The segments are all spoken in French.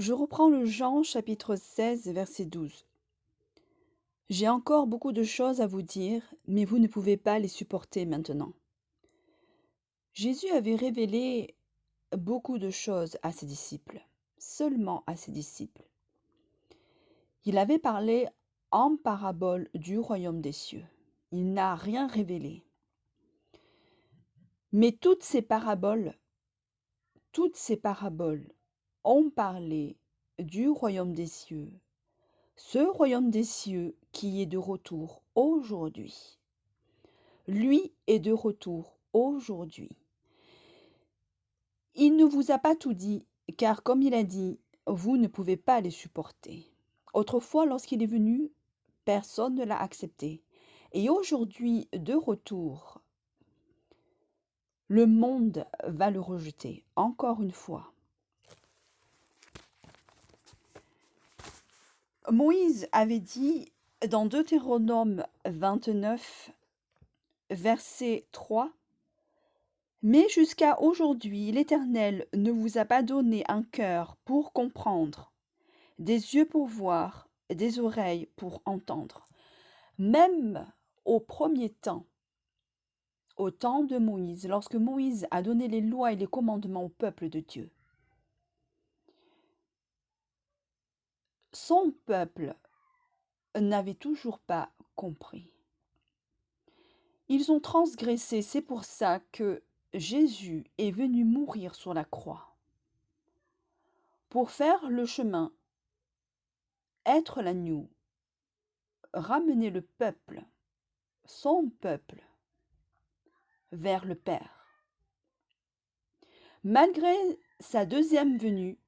Je reprends le Jean chapitre 16 verset 12. J'ai encore beaucoup de choses à vous dire, mais vous ne pouvez pas les supporter maintenant. Jésus avait révélé beaucoup de choses à ses disciples, seulement à ses disciples. Il avait parlé en parabole du royaume des cieux. Il n'a rien révélé. Mais toutes ces paraboles ont parlé du royaume des cieux, ce royaume des cieux qui est de retour aujourd'hui. Lui est de retour aujourd'hui. Il ne vous a pas tout dit, car comme il a dit, vous ne pouvez pas les supporter. Autrefois, lorsqu'il est venu, personne ne l'a accepté. Et aujourd'hui, de retour, le monde va le rejeter, encore une fois. Moïse avait dit dans Deutéronome 29, verset 3, « Mais jusqu'à aujourd'hui, l'Éternel ne vous a pas donné un cœur pour comprendre, des yeux pour voir, des oreilles pour entendre. » Même au premier temps, au temps de Moïse, lorsque Moïse a donné les lois et les commandements au peuple de Dieu, son peuple n'avait toujours pas compris. Ils ont transgressé, c'est pour ça que Jésus est venu mourir sur la croix, pour faire le chemin, être l'agneau, ramener le peuple, son peuple, vers le Père. Malgré sa deuxième venue,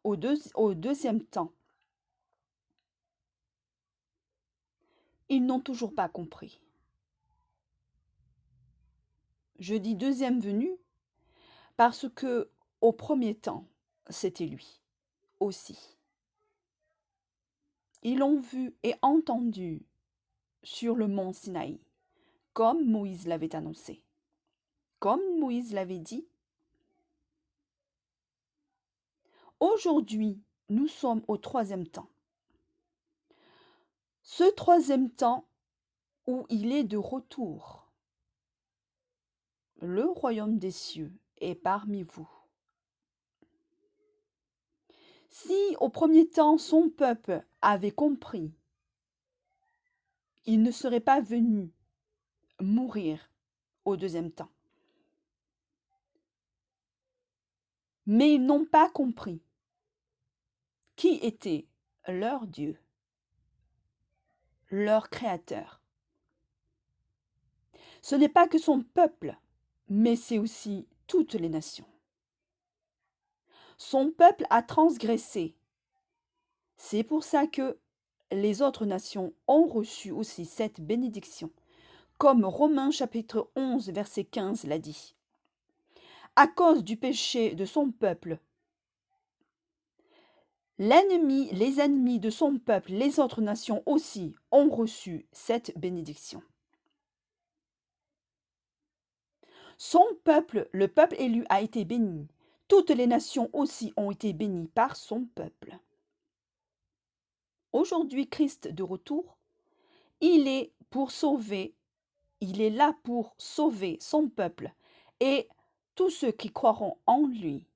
au deuxième temps, ils n'ont toujours pas compris. Je dis deuxième venue parce que au premier temps, c'était lui aussi. Ils l'ont vu et entendu sur le mont Sinaï, comme Moïse l'avait annoncé, comme Moïse l'avait dit. Aujourd'hui, nous sommes au troisième temps. Ce troisième temps où il est de retour, le royaume des cieux est parmi vous. Si au premier temps son peuple avait compris, il ne serait pas venu mourir au deuxième temps. Mais ils n'ont pas compris qui était leur Dieu, leur Créateur. Ce n'est pas que son peuple, mais c'est aussi toutes les nations. Son peuple a transgressé. C'est pour ça que les autres nations ont reçu aussi cette bénédiction, comme Romains chapitre 11, verset 15 l'a dit. À cause du péché de son peuple, les ennemis de son peuple, les autres nations aussi ont reçu cette bénédiction. Son peuple, le peuple élu, a été béni. Toutes les nations aussi ont été bénies par son peuple. Aujourd'hui, Christ de retour, il est là pour sauver son peuple et tous ceux qui croiront en lui.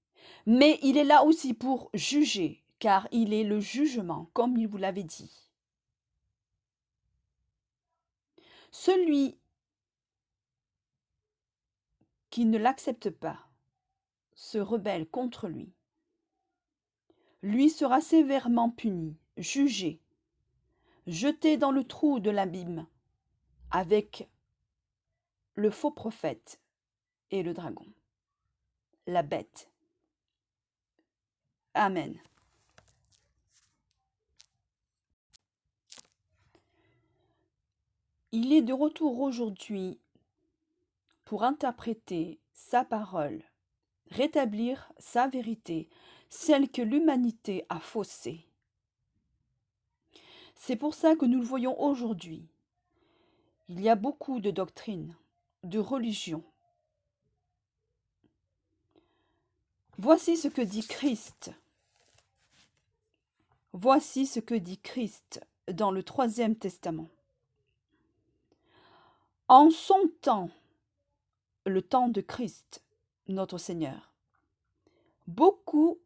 Mais il est là aussi pour juger, car il est le jugement, comme il vous l'avait dit. Celui qui ne l'accepte pas se rebelle contre lui sera sévèrement puni, jugé, jeté dans le trou de l'abîme avec le faux prophète et le dragon, la bête. Amen. Il est de retour aujourd'hui pour interpréter sa parole, rétablir sa vérité, celle que l'humanité a faussée. C'est pour ça que nous le voyons aujourd'hui. Il y a beaucoup de doctrines, de religions. Voici ce que dit Christ. Voici ce que dit Christ dans le Troisième Testament. En son temps, le temps de Christ, notre Seigneur, beaucoup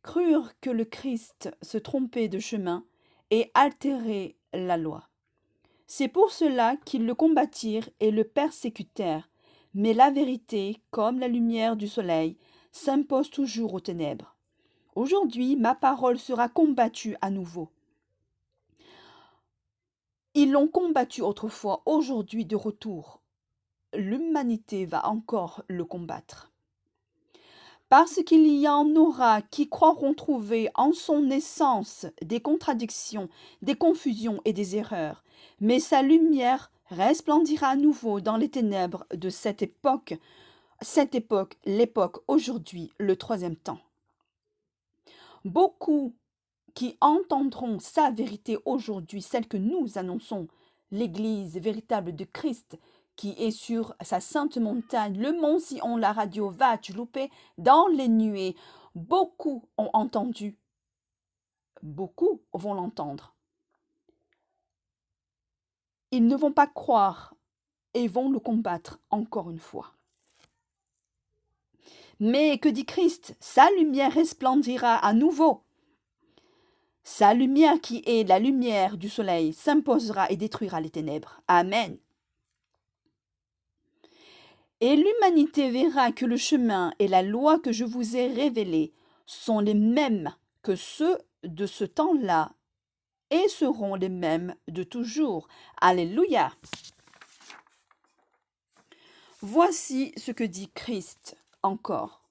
crurent que le Christ se trompait de chemin et altérait la loi. C'est pour cela qu'ils le combattirent et le persécutèrent. Mais la vérité, comme la lumière du soleil, s'impose toujours aux ténèbres. Aujourd'hui, ma parole sera combattue à nouveau. Ils l'ont combattue autrefois, aujourd'hui de retour. L'humanité va encore le combattre. Parce qu'il y en aura qui croiront trouver en son essence des contradictions, des confusions et des erreurs, mais sa lumière resplendira à nouveau dans les ténèbres de cette époque, l'époque aujourd'hui, le troisième temps. Beaucoup qui entendront sa vérité aujourd'hui, celle que nous annonçons, l'Église véritable de Christ, qui est sur sa sainte montagne, le mont Sion, la radio va chlouper dans les nuées. Beaucoup ont entendu, beaucoup vont l'entendre. Ils ne vont pas croire et vont le combattre encore une fois. Mais que dit Christ? Sa lumière resplendira à nouveau. Sa lumière qui est la lumière du soleil s'imposera et détruira les ténèbres. Amen. Et l'humanité verra que le chemin et la loi que je vous ai révélés sont les mêmes que ceux de ce temps-là et seront les mêmes de toujours. Alléluia. Voici ce que dit Christ encore.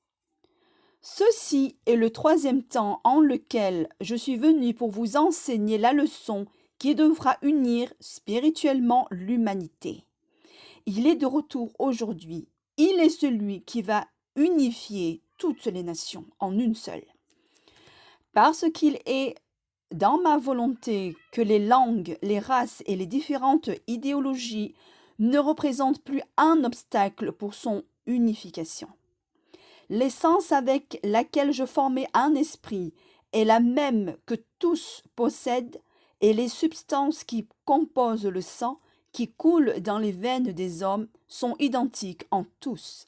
Ceci est le troisième temps en lequel je suis venu pour vous enseigner la leçon qui devra unir spirituellement l'humanité. Il est de retour aujourd'hui. Il est celui qui va unifier toutes les nations en une seule. Parce qu'il est dans ma volonté que les langues, les races et les différentes idéologies ne représentent plus un obstacle pour son unification. L'essence avec laquelle je formais un esprit est la même que tous possèdent et les substances qui composent le sang qui coulent dans les veines des hommes sont identiques en tous.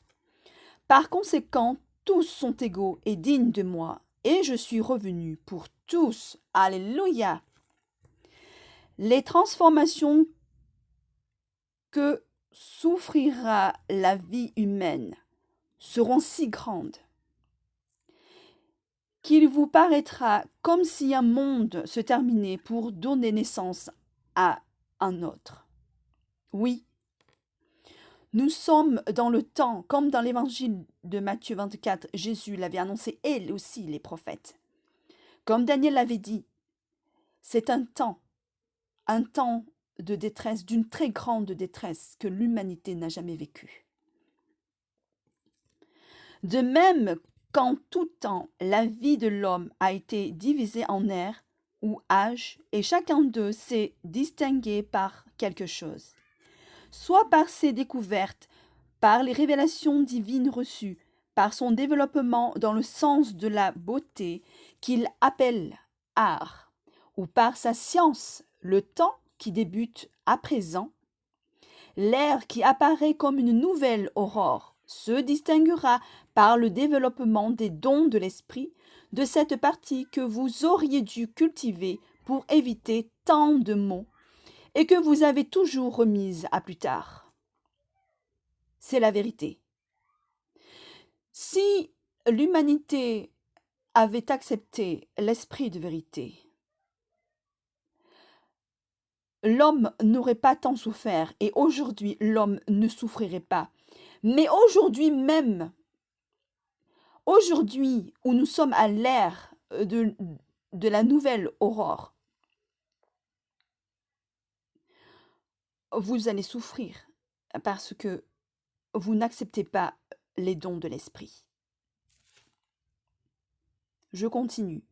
Par conséquent, tous sont égaux et dignes de moi, et je suis revenu pour tous. Alléluia. Les transformations que souffrira la vie humaine seront si grandes qu'il vous paraîtra comme si un monde se terminait pour donner naissance à un autre. Oui, nous sommes dans le temps, comme dans l'évangile de Matthieu 24, Jésus l'avait annoncé, et aussi les prophètes. Comme Daniel l'avait dit, c'est un temps de détresse, d'une très grande détresse que l'humanité n'a jamais vécue. De même qu'en tout temps, la vie de l'homme a été divisée en ères ou âges, et chacun d'eux s'est distingué par quelque chose. Soit par ses découvertes, par les révélations divines reçues, par son développement dans le sens de la beauté qu'il appelle art, ou par sa science, le temps qui débute à présent, l'ère qui apparaît comme une nouvelle aurore se distinguera par le développement des dons de l'esprit, de cette partie que vous auriez dû cultiver pour éviter tant de maux et que vous avez toujours remise à plus tard. C'est la vérité. Si l'humanité avait accepté l'esprit de vérité, l'homme n'aurait pas tant souffert et aujourd'hui l'homme ne souffrirait pas. Mais aujourd'hui même, aujourd'hui où nous sommes à l'ère de la nouvelle aurore, vous allez souffrir parce que vous n'acceptez pas les dons de l'esprit. Je continue.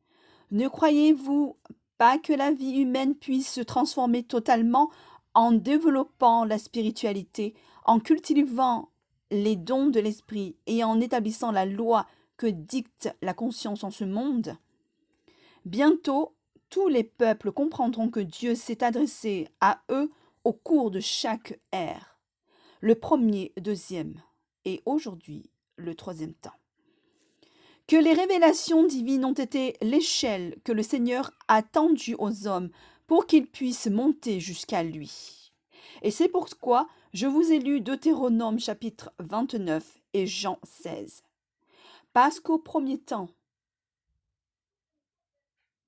Ne croyez-vous pas que la vie humaine puisse se transformer totalement en développant la spiritualité, en cultivant les dons de l'esprit et en établissant la loi que dicte la conscience en ce monde, bientôt tous les peuples comprendront que Dieu s'est adressé à eux au cours de chaque ère, le premier, deuxième et aujourd'hui le troisième temps. Que les révélations divines ont été l'échelle que le Seigneur a tendue aux hommes pour qu'ils puissent monter jusqu'à lui. Et c'est pourquoi je vous ai lu Deutéronome chapitre 29 et Jean 16. Parce qu'au premier temps,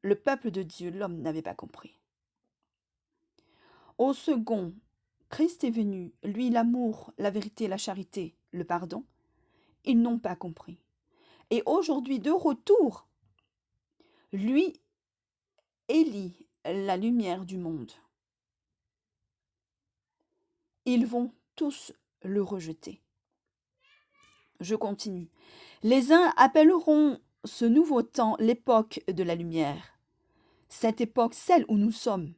le peuple de Dieu, l'homme, n'avait pas compris. Au second, Christ est venu, lui l'amour, la vérité, la charité, le pardon. Ils n'ont pas compris. Et aujourd'hui, de retour, lui, Élie, la lumière du monde. Ils vont tous le rejeter. Je continue. Les uns appelleront ce nouveau temps l'époque de la lumière, cette époque celle où nous sommes.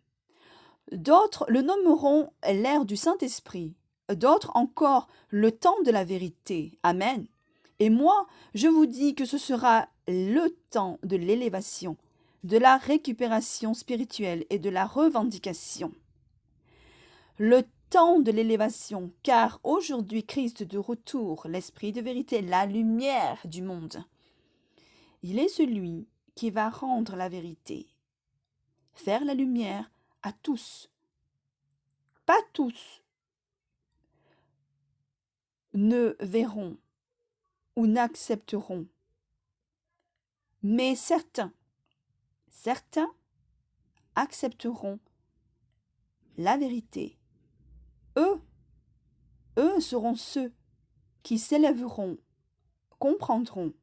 D'autres le nommeront l'ère du Saint-Esprit, d'autres encore le temps de la vérité. Amen. Et moi, je vous dis que ce sera le temps de l'élévation, de la récupération spirituelle et de la revendication. Le temps de l'élévation, car aujourd'hui Christ de retour, l'Esprit de vérité, la lumière du monde. Il est celui qui va rendre la vérité, faire la lumière à tous. Pas tous ne verront ou n'accepteront, mais certains accepteront la vérité. Eux seront ceux qui s'élèveront, comprendront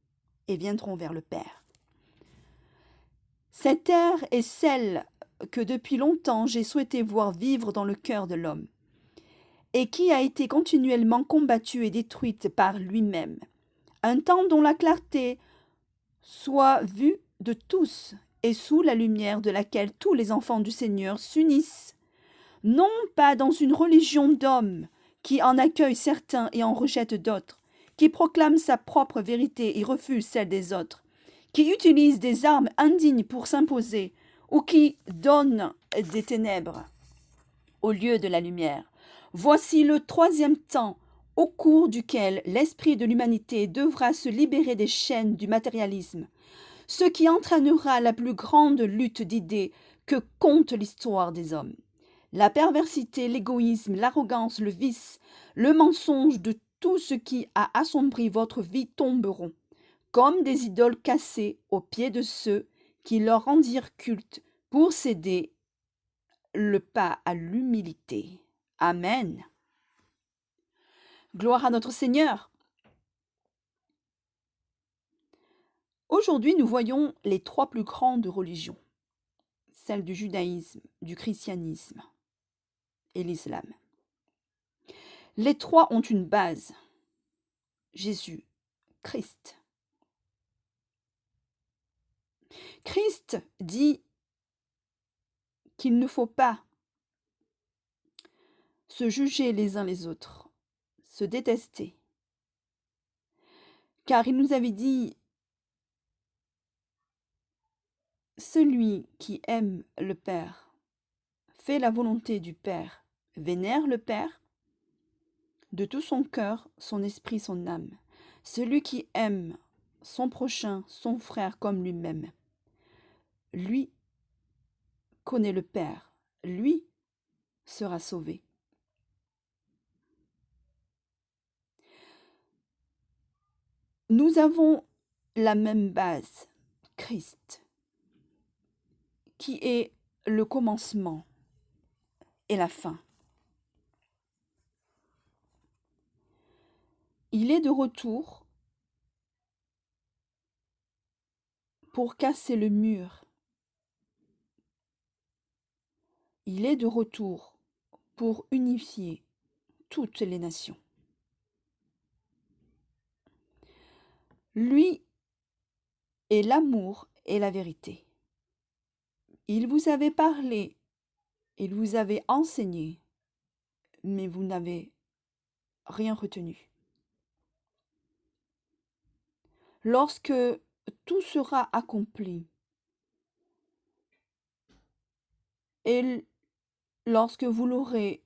et viendront vers le Père. Cette ère est celle que depuis longtemps j'ai souhaité voir vivre dans le cœur de l'homme, et qui a été continuellement combattue et détruite par lui-même. Un temps dont la clarté soit vue de tous et sous la lumière de laquelle tous les enfants du Seigneur s'unissent, non pas dans une religion d'hommes qui en accueille certains et en rejette d'autres, qui proclame sa propre vérité et refuse celle des autres, qui utilise des armes indignes pour s'imposer ou qui donne des ténèbres au lieu de la lumière. Voici le troisième temps au cours duquel l'esprit de l'humanité devra se libérer des chaînes du matérialisme, ce qui entraînera la plus grande lutte d'idées que compte l'histoire des hommes. La perversité, l'égoïsme, l'arrogance, le vice, le mensonge de tout ce qui a assombri votre vie tomberont, comme des idoles cassées aux pieds de ceux qui leur rendirent culte pour céder le pas à l'humilité. Amen. Gloire à notre Seigneur. Aujourd'hui, nous voyons les trois plus grandes religions, celles du judaïsme, du christianisme et l'islam. Les trois ont une base, Jésus, Christ. Christ dit qu'il ne faut pas se juger les uns les autres, se détester, car il nous avait dit « Celui qui aime le Père, fait la volonté du Père, vénère le Père, de tout son cœur, son esprit, son âme. Celui qui aime son prochain, son frère comme lui-même, lui connaît le Père, lui sera sauvé. » Nous avons la même base, Christ, qui est le commencement et la fin. Il est de retour pour casser le mur. Il est de retour pour unifier toutes les nations. Lui est l'amour et la vérité. Il vous avait parlé, il vous avait enseigné, mais vous n'avez rien retenu. lorsque tout sera accompli et lorsque vous l'aurez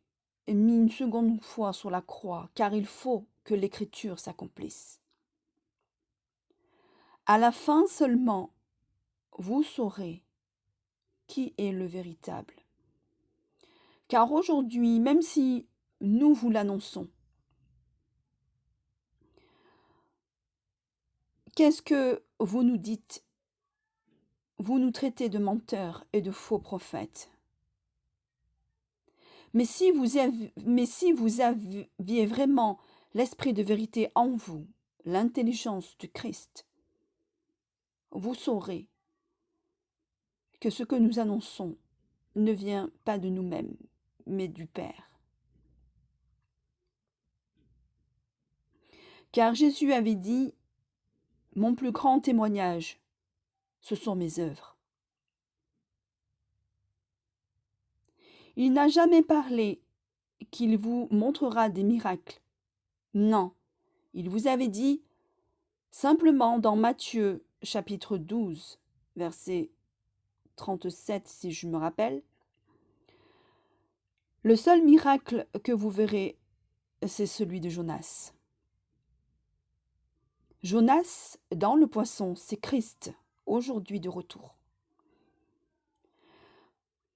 mis une seconde fois sur la croix, car il faut que l'écriture s'accomplisse. À la fin seulement, vous saurez qui est le véritable. Car aujourd'hui, même si nous vous l'annonçons, qu'est-ce que vous nous dites? Vous nous traitez de menteurs et de faux prophètes. Mais si vous aviez vraiment l'esprit de vérité en vous, l'intelligence du Christ, vous saurez que ce que nous annonçons ne vient pas de nous-mêmes, mais du Père. Car Jésus avait dit, « Mon plus grand témoignage, ce sont mes œuvres. » Il n'a jamais parlé qu'il vous montrera des miracles. Non, il vous avait dit simplement dans Matthieu chapitre 12, verset 37 si je me rappelle, le seul miracle que vous verrez, c'est celui de Jonas. Jonas, dans le poisson, c'est Christ, aujourd'hui de retour.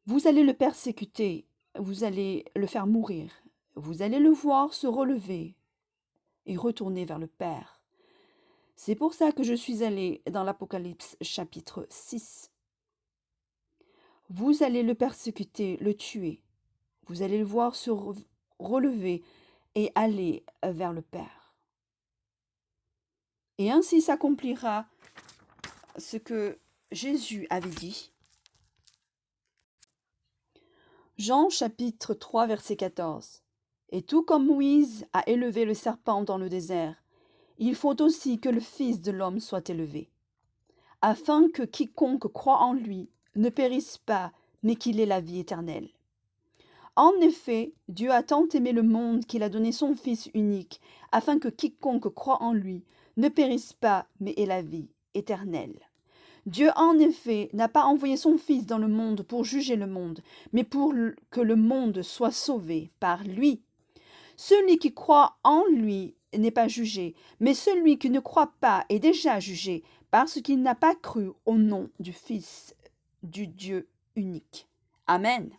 Vous allez le persécuter, vous allez le faire mourir, vous allez le voir se relever et retourner vers le Père. C'est pour ça que je suis allée dans l'Apocalypse chapitre 6. Vous allez le persécuter, le tuer. Vous allez le voir se relever et aller vers le Père. Et ainsi s'accomplira ce que Jésus avait dit. Jean chapitre 3 verset 14. Et tout comme Moïse a élevé le serpent dans le désert, il faut aussi que le Fils de l'homme soit élevé, afin que quiconque croit en lui ne périsse pas, mais qu'il ait la vie éternelle. En effet, Dieu a tant aimé le monde qu'il a donné son Fils unique, afin que quiconque croit en lui ne périsse pas, mais ait la vie éternelle. Dieu, en effet, n'a pas envoyé son Fils dans le monde pour juger le monde, mais pour que le monde soit sauvé par lui. Celui qui croit en lui n'est pas jugé, mais celui qui ne croit pas est déjà jugé, parce qu'il n'a pas cru au nom du Fils du Dieu unique. Amen.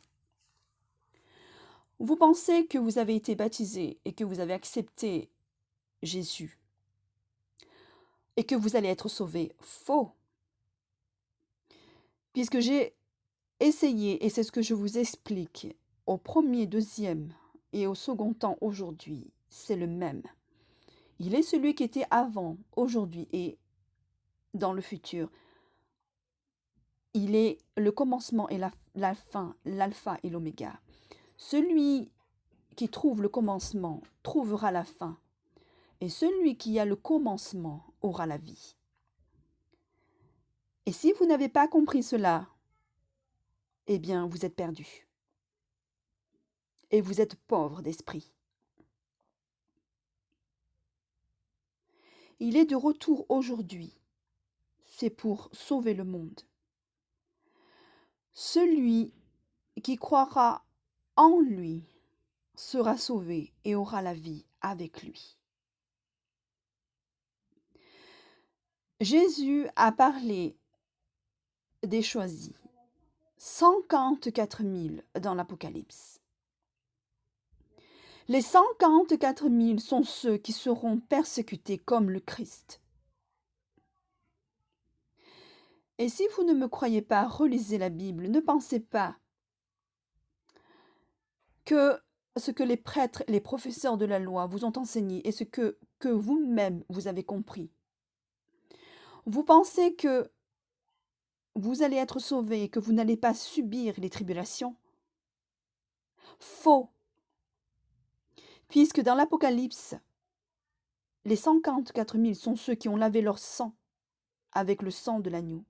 Vous pensez que vous avez été baptisé et que vous avez accepté Jésus et que vous allez être sauvé. Faux. Puisque j'ai essayé, et c'est ce que je vous explique, au premier, deuxième et au second temps aujourd'hui, c'est le même. Il est celui qui était avant, aujourd'hui et dans le futur. Il est le commencement et la fin, l'alpha et l'oméga. Celui qui trouve le commencement trouvera la fin, et celui qui a le commencement aura la vie. Et si vous n'avez pas compris cela, eh bien, vous êtes perdu. Et vous êtes pauvre d'esprit. Il est de retour aujourd'hui. C'est pour sauver le monde. Celui qui croira en lui sera sauvé et aura la vie avec lui. Jésus a parlé des choisis, 144 000 dans l'Apocalypse. Les 144 000 sont ceux qui seront persécutés comme le Christ. Et si vous ne me croyez pas, relisez la Bible. Ne pensez pas que ce que les prêtres, les professeurs de la loi vous ont enseigné et ce que vous-même vous avez compris. Vous pensez que vous allez être sauvés et que vous n'allez pas subir les tribulations? Faux. Puisque dans l'Apocalypse, les 144 000 sont ceux qui ont lavé leur sang avec le sang de l'agneau,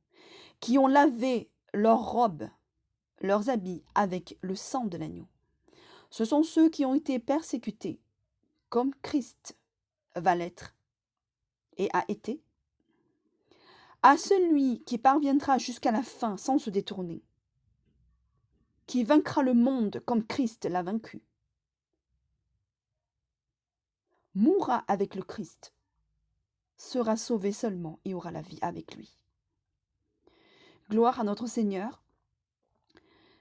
qui ont lavé leurs robes, leurs habits avec le sang de l'agneau. Ce sont ceux qui ont été persécutés, comme Christ va l'être et a été, À celui qui parviendra jusqu'à la fin sans se détourner, qui vaincra le monde comme Christ l'a vaincu, mourra avec le Christ, sera sauvé seulement et aura la vie avec lui. Gloire à notre Seigneur.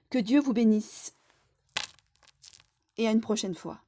Que Dieu vous bénisse et à une prochaine fois.